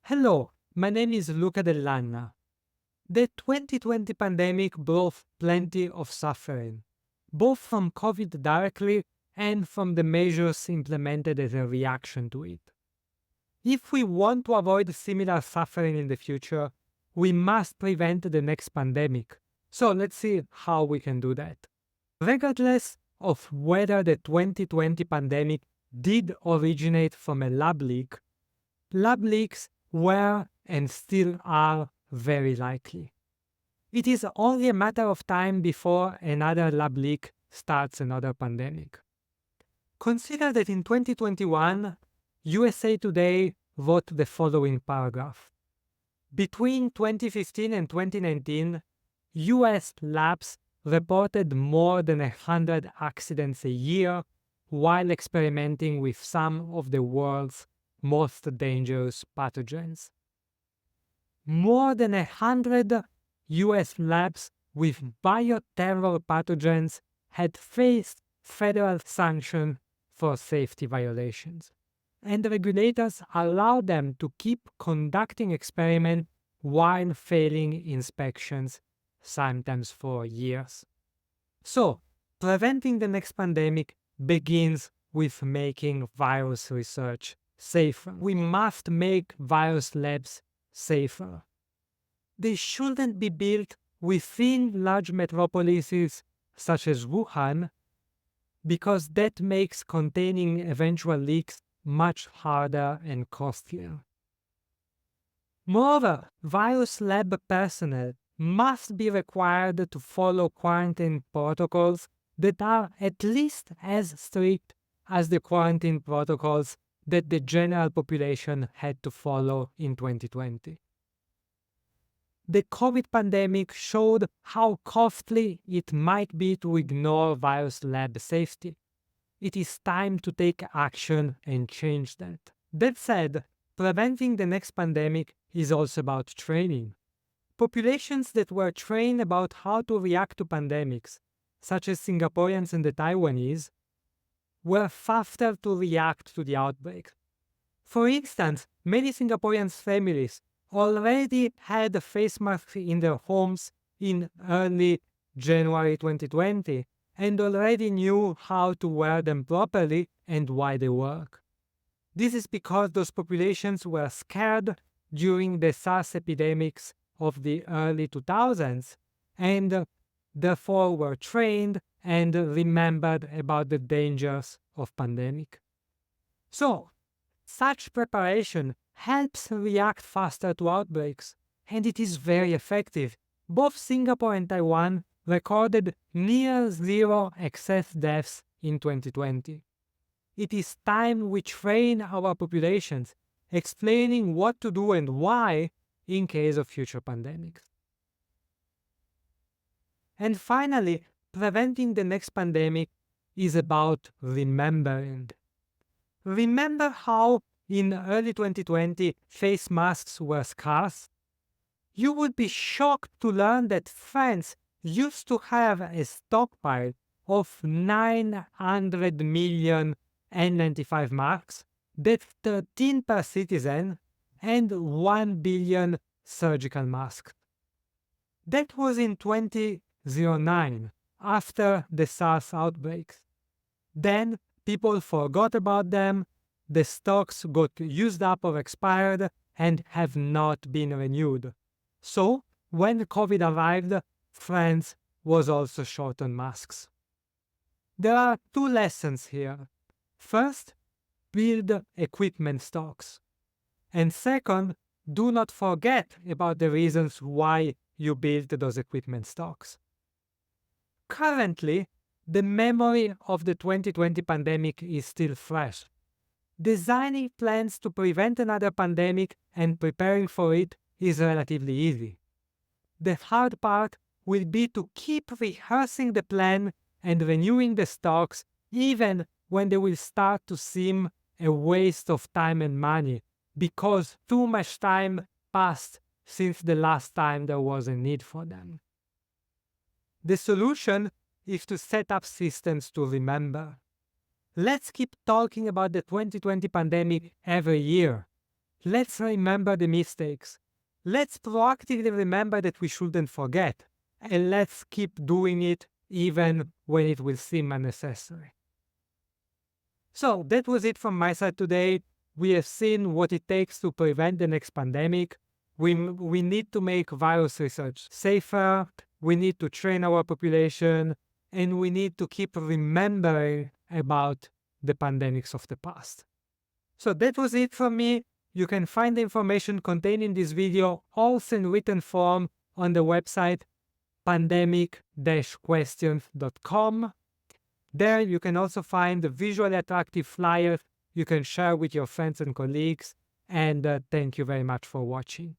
Hello, my name is Luca Dell'Anna. The 2020 pandemic brought plenty of suffering, both from COVID directly and from the measures implemented as a reaction to it. If we want to avoid similar suffering in the future, we must prevent the next pandemic. So let's see how we can do that. Regardless of whether the 2020 pandemic did originate from a lab leaks were and still are very likely. It is only a matter of time before another lab leak starts another pandemic. Consider that in 2021, USA Today wrote the following paragraph. Between 2015 and 2019, US labs reported more than 100 accidents a year while experimenting with some of the world's most dangerous pathogens. More than 100 US labs with bioterror pathogens had faced federal sanction for safety violations, and regulators allowed them to keep conducting experiments while failing inspections, sometimes for years. So, preventing the next pandemic begins with making virus research safer. We must make virus labs safer. They shouldn't be built within large metropolises such as Wuhan, because that makes containing eventual leaks much harder and costlier. Moreover, virus lab personnel must be required to follow quarantine protocols that are at least as strict as the quarantine protocols that the general population had to follow in 2020. The COVID pandemic showed how costly it might be to ignore virus lab safety. It is time to take action and change that. That said, preventing the next pandemic is also about training. Populations that were trained about how to react to pandemics, such as Singaporeans and the Taiwanese, were faster to react to the outbreak. For instance, many Singaporean families already had face masks in their homes in early January 2020 and already knew how to wear them properly and why they work. This is because those populations were scared during the SARS epidemics of the early 2000s and therefore were trained and remembered about the dangers of pandemic. So, such preparation helps react faster to outbreaks, and it is very effective. Both Singapore and Taiwan recorded near zero excess deaths in 2020. It is time we train our populations, explaining what to do and why in case of future pandemics. And finally, preventing the next pandemic is about remembering. Remember how in early 2020 face masks were scarce? You would be shocked to learn that France used to have a stockpile of 900 million N95 masks, that's 13 per citizen, and 1 billion surgical masks. That was in 2009, after the SARS outbreaks. Then people forgot about them, the stocks got used up or expired and have not been renewed. So, when COVID arrived, France was also short on masks. There are two lessons here. First, build equipment stocks. And second, do not forget about the reasons why you built those equipment stocks. Currently, the memory of the 2020 pandemic is still fresh. Designing plans to prevent another pandemic and preparing for it is relatively easy. The hard part will be to keep rehearsing the plan and renewing the stocks even when they will start to seem a waste of time and money because too much time passed since the last time there was a need for them. The solution is to set up systems to remember. Let's keep talking about the 2020 pandemic every year. Let's remember the mistakes. Let's proactively remember that we shouldn't forget. And let's keep doing it even when it will seem unnecessary. So that was it from my side today. We have seen what it takes to prevent the next pandemic. We need to make virus research safer. We need to train our population. And we need to keep remembering about the pandemics of the past. So that was it from me. You can find the information contained in this video also in written form on the website pandemic-questions.com. There you can also find the visually attractive flyer you can share with your friends and colleagues. And thank you very much for watching.